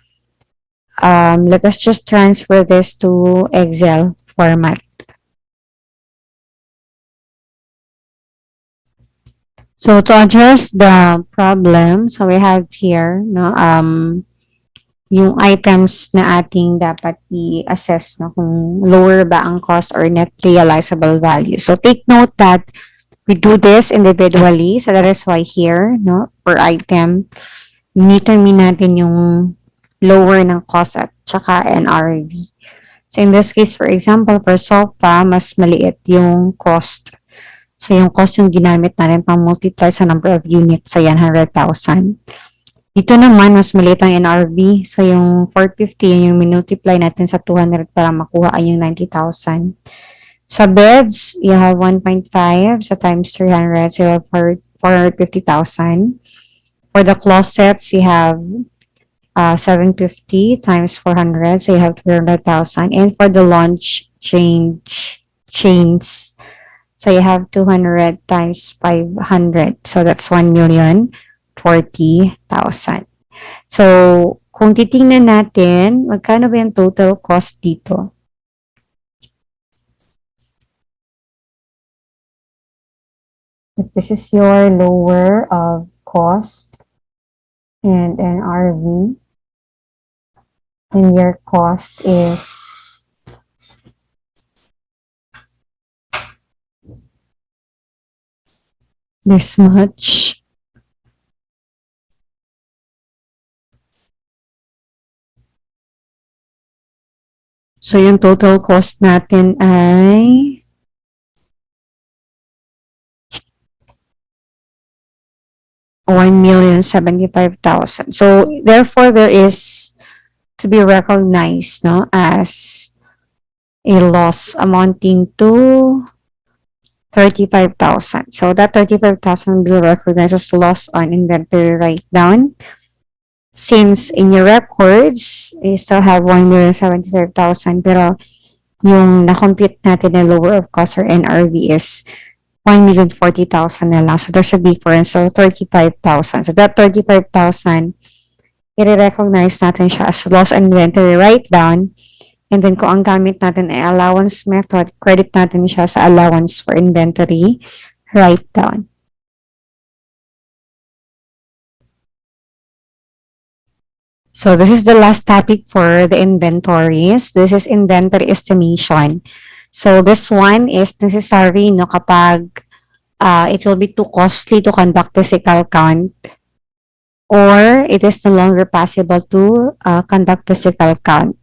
let us just transfer this to Excel format. So, to address the problem, so we have here, no, yung items na ating dapat i-assess, no, kung lower ba ang cost or net realizable value. So, take note that we do this individually. So, that is why here, no, per item, determine natin yung lower ng cost at tsaka NRV. So, in this case, for example, for sofa, mas maliit yung cost. So, yung cost yung ginamit natin pang multiply sa number of units. So, yan, 100,000. Dito naman, mas maliit ang NRV. So, yung 450, yung minultiply natin sa 200 para makuha ay yung 90,000. Sa beds, you have 1.5. So, times 300. So, you have 450,000. For the closets, you have 750 times 400. So, you have 300,000. And for the launch chains, so you have 200 times 500. So, that's 1,040,000. So, kung titingnan natin, magkano ba yung total cost dito? If this is your lower of cost and NRV, and your cost is this much. So, yung total cost natin ay 1,075,000. So, therefore, there is to be recognized, no, as a loss amounting to 35,000. So that 35,000 will be recognized as loss on inventory write-down. Since in your records, you still have 1,075,000 pero yung na-compute natin na lower of cost or NRV is 1,040,000 na lang. So there's a difference. So 35,000. So that 35,000, i-recognize natin siya as loss on inventory write-down. And then kung ang gamit natin ay allowance method, credit natin siya sa allowance for inventory write-down. So this is the last topic for the inventories. This is inventory estimation. So this one is necessary no kapag it will be too costly to conduct physical count or it is no longer possible to conduct physical count.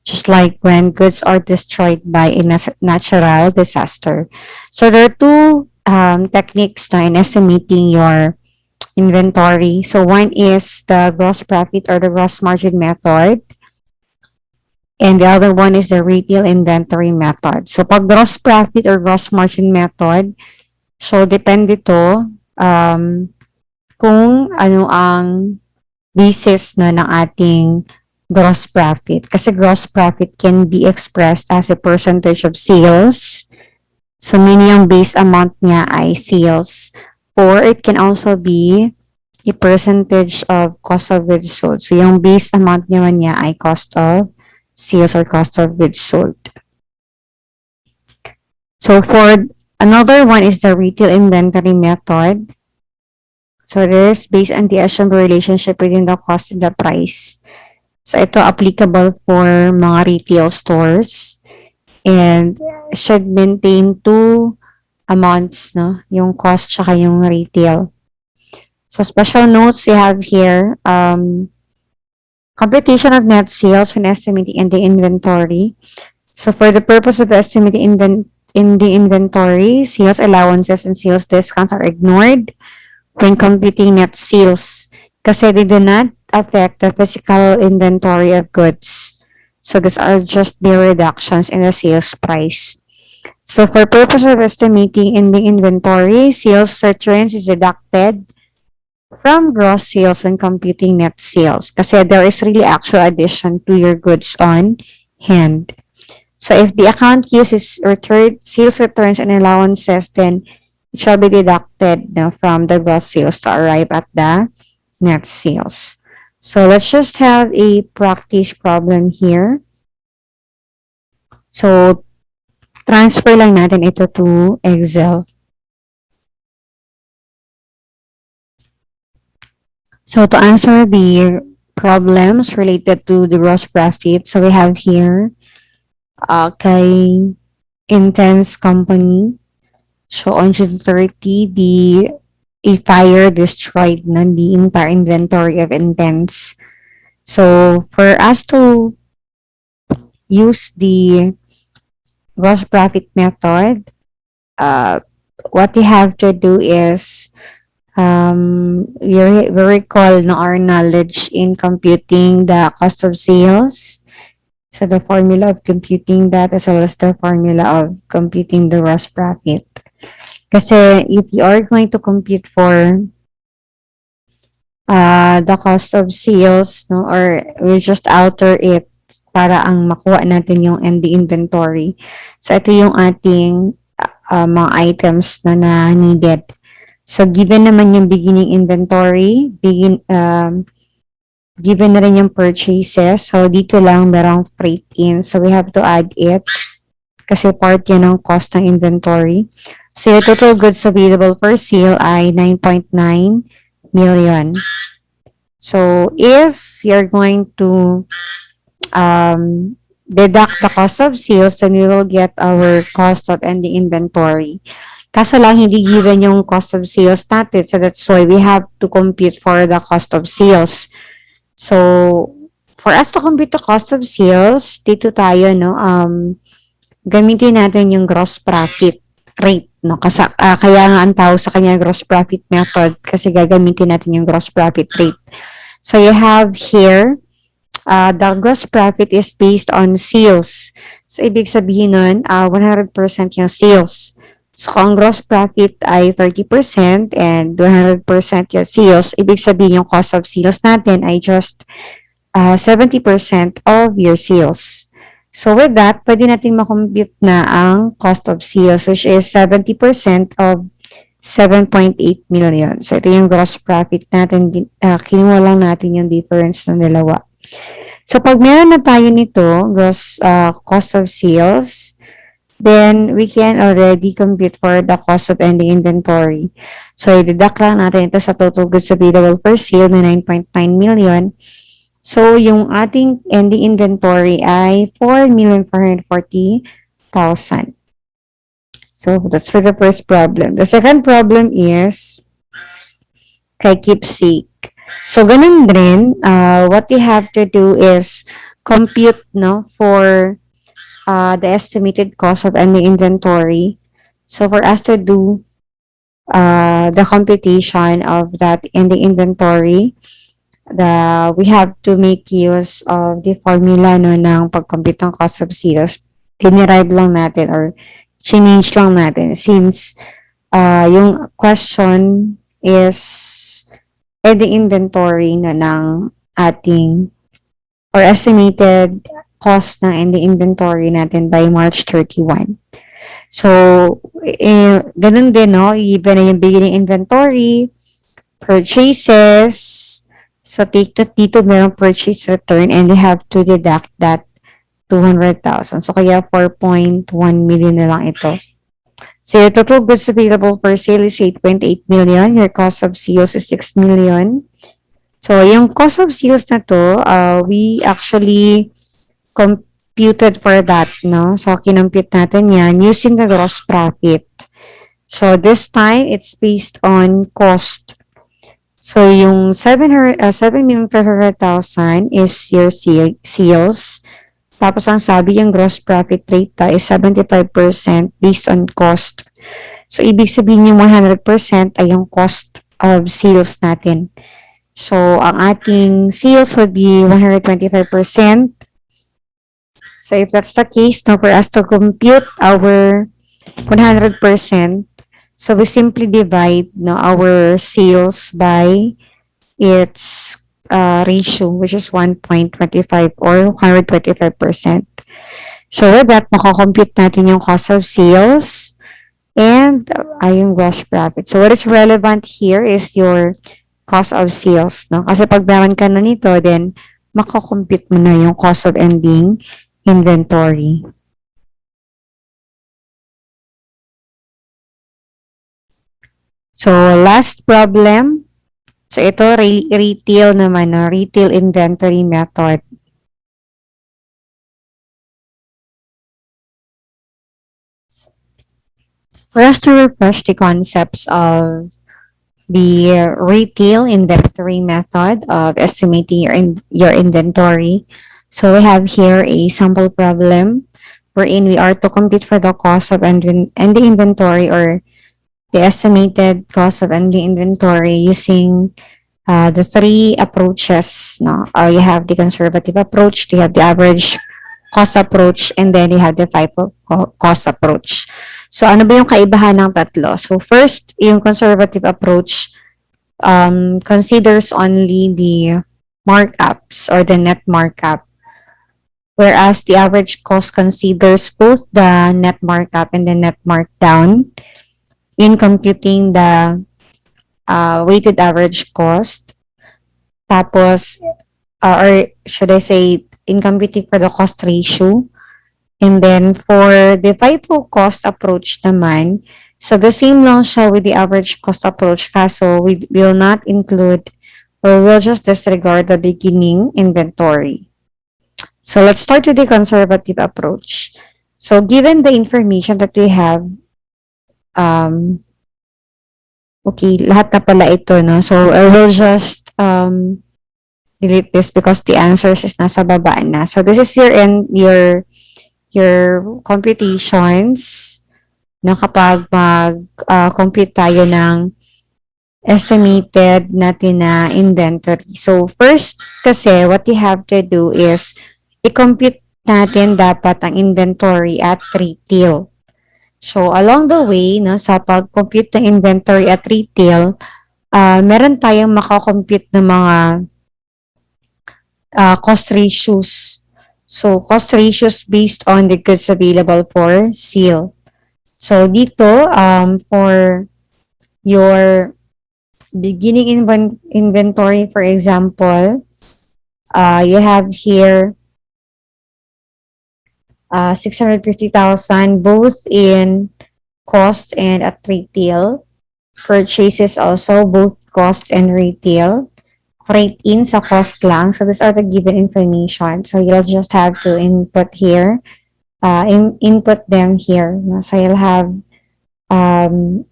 Just like when goods are destroyed by a natural disaster. So there are two techniques na in estimating your inventory. So one is the gross profit or the gross margin method. And the other one is the retail inventory method. So pag gross profit or gross margin method, so depende to kung ano ang basis na ng ating gross profit. Kasi gross profit can be expressed as a percentage of sales. So meaning yung base amount niya ay sales. Or it can also be a percentage of cost of goods sold. So yung base amount naman niya ay cost of sales or cost of goods sold. So for another one is the retail inventory method. So this is based on the assumed relationship between the cost and the price. So ito applicable for mga retail stores and should maintain two amounts, no? Yung cost tsaka yung retail. So special notes you have here, computation of net sales and estimating in the inventory. So for the purpose of estimating in the inventory, sales allowances and sales discounts are ignored when computing net sales kasi they do not affect the physical inventory of goods. So these are just the reductions in the sales price. So for purpose of estimating in the inventory, sales returns is deducted from gross sales when computing net sales kasi there is really actual addition to your goods on hand. So if the account uses sales returns and allowances, then it shall be deducted from the gross sales to arrive at the net sales. So let's just have a practice problem here. So transfer lang natin ito to Excel. So to answer the problems related to the gross profit, so we have here kay Intense Company. So on June 30, a fire destroyed na the entire inventory of Intense. So for us to use the gross profit method, what we have to do is we recall our knowledge in computing the cost of sales. So the formula of computing that as well as the formula of computing the gross profit. Kasi if you are going to compute for the cost of sales, no, or we just alter it para ang makuha natin yung the inventory. So ito yung ating mga items na needed. So given naman yung beginning inventory, given na rin yung purchases. So dito lang merong freight in. So we have to add it kasi part yan ng cost ng inventory. So your total goods available for sale ay 9.9 million. So if you're going to deduct the cost of sales, then we will get our cost of ending inventory. Kaso lang, hindi given yung cost of sales natin. So that's why we have to compute for the cost of sales. So, for us to compute the cost of sales, dito tayo, no, gamitin natin yung gross profit rate, no? Kasi, kaya nga ang tawag sa kanya gross profit method kasi gagamitin natin yung gross profit rate. So, you have here, the gross profit is based on sales. So, ibig sabihin nun, 100% yung sales. So, kung gross profit ay 30% and 100% yung sales, ibig sabihin yung cost of sales natin ay just 70% of your sales. So, with that, pwede natin makompute na ang cost of sales, which is 70% of 7.8 million. So, ito yung gross profit natin. Kinuha lang natin yung difference ng dalawa. So, pag meron na tayo nito, gross cost of sales, then we can already compute for the cost of ending inventory. So, i-deduct lang natin ito sa total goods available for sale na 9.9 million. So, yung ating ending inventory ay 4,440,000. So, that's for the first problem. The second problem is kay keepsake. So, ganun din, what you have to do is compute, no, for the estimated cost of any inventory. So, for us to do the computation of that in the inventory, we have to make use of the formula no, ng pag-compute ng cost of sales. Dinerive lang natin or change lang natin since yung question is the inventory na ng ating or estimated cost ng ending inventory natin by March 31. So, ganun din, no? Even na yung beginning inventory, purchases, so take to dito merong purchase return and they have to deduct that 200,000. So, kaya 4.1 million na lang ito. So, your total goods available for sale is 8.8 million. Your cost of sales is 6 million. So, yung cost of sales na to, we actually computed for that, no? So, kinompute natin yan using the gross profit. So, this time, it's based on cost. So, yung 7,500,000 is your sales. Tapos, ang sabi yung gross profit rate is 75% based on cost. So, ibig sabihin yung 100% ay yung cost of sales natin. So, ang ating sales would be 125%. So, if that's the case, now for us to compute our 100%, so we simply divide our sales by its ratio, which is 1.25 or 125%. So, with that, makakompute natin yung cost of sales and yung gross profit. So, what is relevant here is your cost of sales, no? Kasi pag meron ka na nito, then makakompute mo na yung cost of ending inventory. So, last problem. So, ito, retail naman, no? Retail inventory method. For us to refresh the concepts of the retail inventory method of estimating your inventory. So, we have here a sample problem wherein we are to compute for the cost of ending inventory or the estimated cost of ending inventory using the three approaches. No? You have the conservative approach, you have the average cost approach, and then you have the FIFO cost approach. So, ano ba yung kaibahan ng tatlo? So, first, yung conservative approach considers only the markups or the net markup, whereas the average cost considers both the net markup and the net markdown in computing the weighted average cost. Tapos, or should I say, in computing for the cost ratio. And then, for the FIFO cost approach naman, so the same lang siya with the average cost approach, kaso we will not include or we'll just disregard the beginning inventory. So, let's start with the conservative approach. So, given the information that we have, okay, lahat na pala ito, no? So, I will just delete this because the answers is nasa baba na. So, this is your computations na kapag mag-compute tayo ng estimated natin na inventory. So, first kasi, what you have to do is i-compute natin dapat ang inventory at retail. So, along the way, no, sa pag-compute ng inventory at retail, meron tayong makakompute ng mga cost ratios. So, cost ratios based on the goods available for sale. So, dito, for your beginning inventory, for example, you have here 650,000 both in cost and at retail. Purchases also both cost and retail. Freight in sa cost lang. So these are the given information. So you'll just have to input here. Input them here. So you'll have um,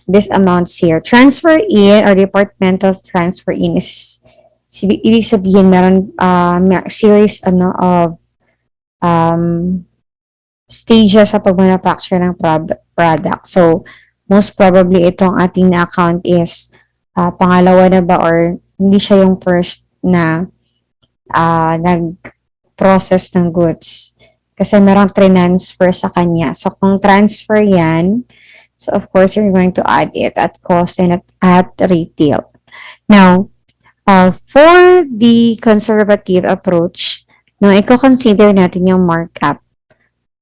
this amounts here. Transfer in or departmental transfer in is ibig sabihin meron series of um, stages sa pag-manufacture ng product. So, most probably itong ating na-account is pangalawa na ba or hindi siya yung first na nag-process ng goods. Kasi merong transfer sa kanya. So, kung transfer yan, so of course, you're going to add it at cost and at retail. Now, for the conservative approach, no, i-consider natin yung markup.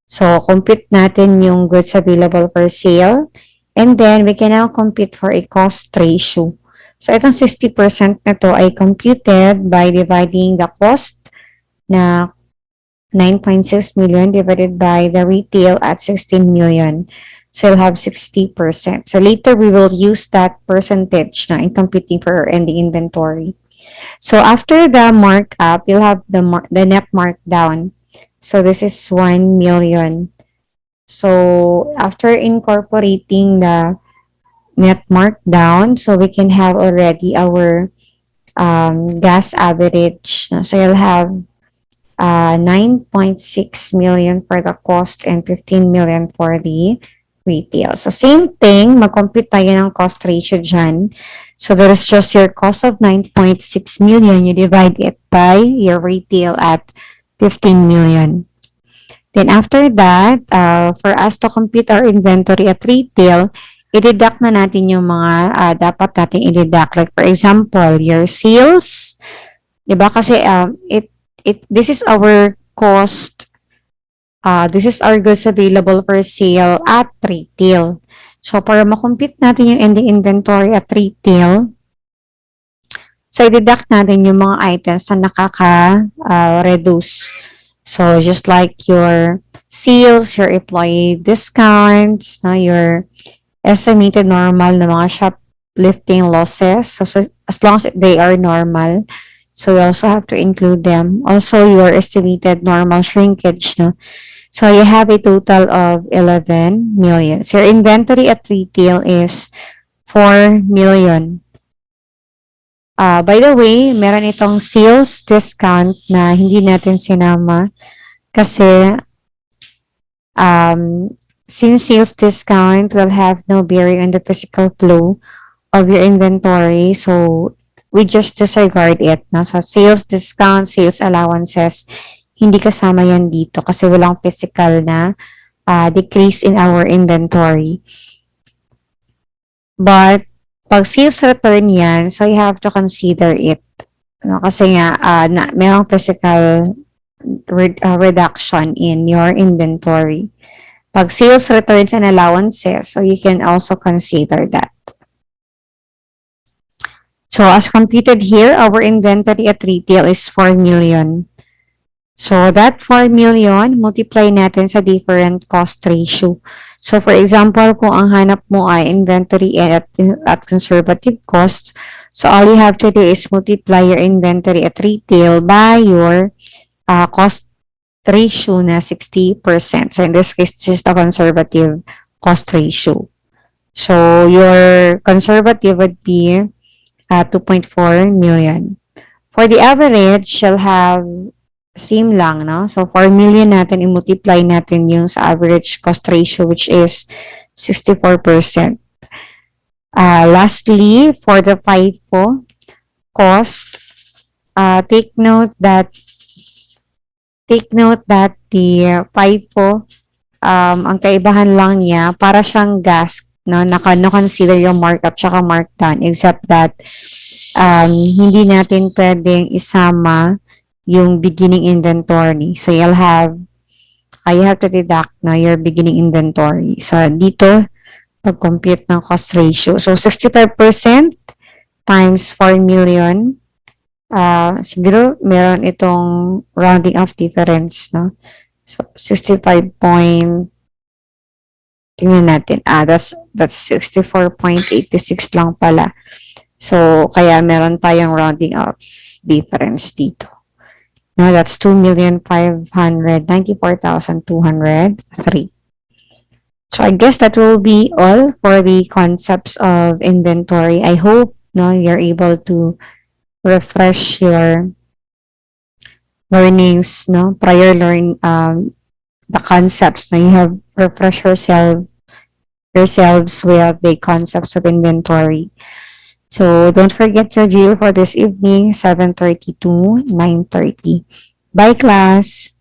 So, compute natin yung goods available for sale. And then, we can now compute for a cost ratio. So, itong 60% na to ay computed by dividing the cost na 9.6 million divided by the retail at 16 million. So, you'll have 60%. So, later we will use that percentage na in computing for our ending inventory. So, after the markup, you'll have the net markdown. So, this is 1 million. So, after incorporating the net markdown, so we can have already our gas average. So, you'll have 9.6 million for the cost and 15 million for the retail. So, same thing, mag-compute tayo ng cost ratio dyan. So, there is just your cost of 9.6 million. You divide it by your retail at 15 million. Then after that, for us to compute our inventory at retail, i-deduct na natin yung mga dapat natin i-deduct. Like for example, your sales, diba? Kasi this is our cost, this is our goods available for sale at retail. So para makompute natin yung ending inventory at retail, so i-deduct natin yung mga items na nakaka-reduce. So just like your sales, your employee discounts, your estimated normal na mga shoplifting losses. So as long as they are normal, so you also have to include them. Also your estimated normal shrinkage. So you have a total of 11 million. So your inventory at retail is 4 million. By the way, meron itong sales discount na hindi natin sinama kasi since sales discount will have no bearing on the physical flow of your inventory, so we just disregard it. No? So sales discount, sales allowances, hindi kasama yan dito kasi walang physical na decrease in our inventory. But pag sales return yan, so you have to consider it. No? Kasi nga, merong physical reduction in your inventory. Pag sales returns and allowances, so you can also consider that. So as computed here, our inventory at retail is 4 million. So that 4 million, multiply natin sa different cost ratio. So for example, kung ang hanap mo ay inventory at conservative costs, so all you have to do is multiply your inventory at retail by your cost ratio na 60%. So in this case, this is the conservative cost ratio. So your conservative would be 2.4 million. For the average, you'll have same lang, no? So 4 million natin, i-multiply natin yung sa average cost ratio, which is 64%. Lastly, for the FIFO cost, take note that the FIFO Ang kaibahan lang niya, para siyang gas, no? No-consider yung markup tsaka markdown, except that hindi natin pwedeng isama yung beginning inventory. So, you have to deduct na your beginning inventory. So, dito, pag-compute ng cost ratio. So, 65% times 4 million. Siguro, meron itong rounding off difference, no? So, 65 point, tingnan natin. That's 64.86 lang pala. So, kaya meron tayong rounding off difference dito. No, that's 2,594,203. So, I guess that will be all for the concepts of inventory. I hope no, you're able to refresh your learnings, no, prior the concepts. No, you have refreshed yourselves with the concepts of inventory. So don't forget your drill for this evening, 7:30 to 9:30. Bye, class.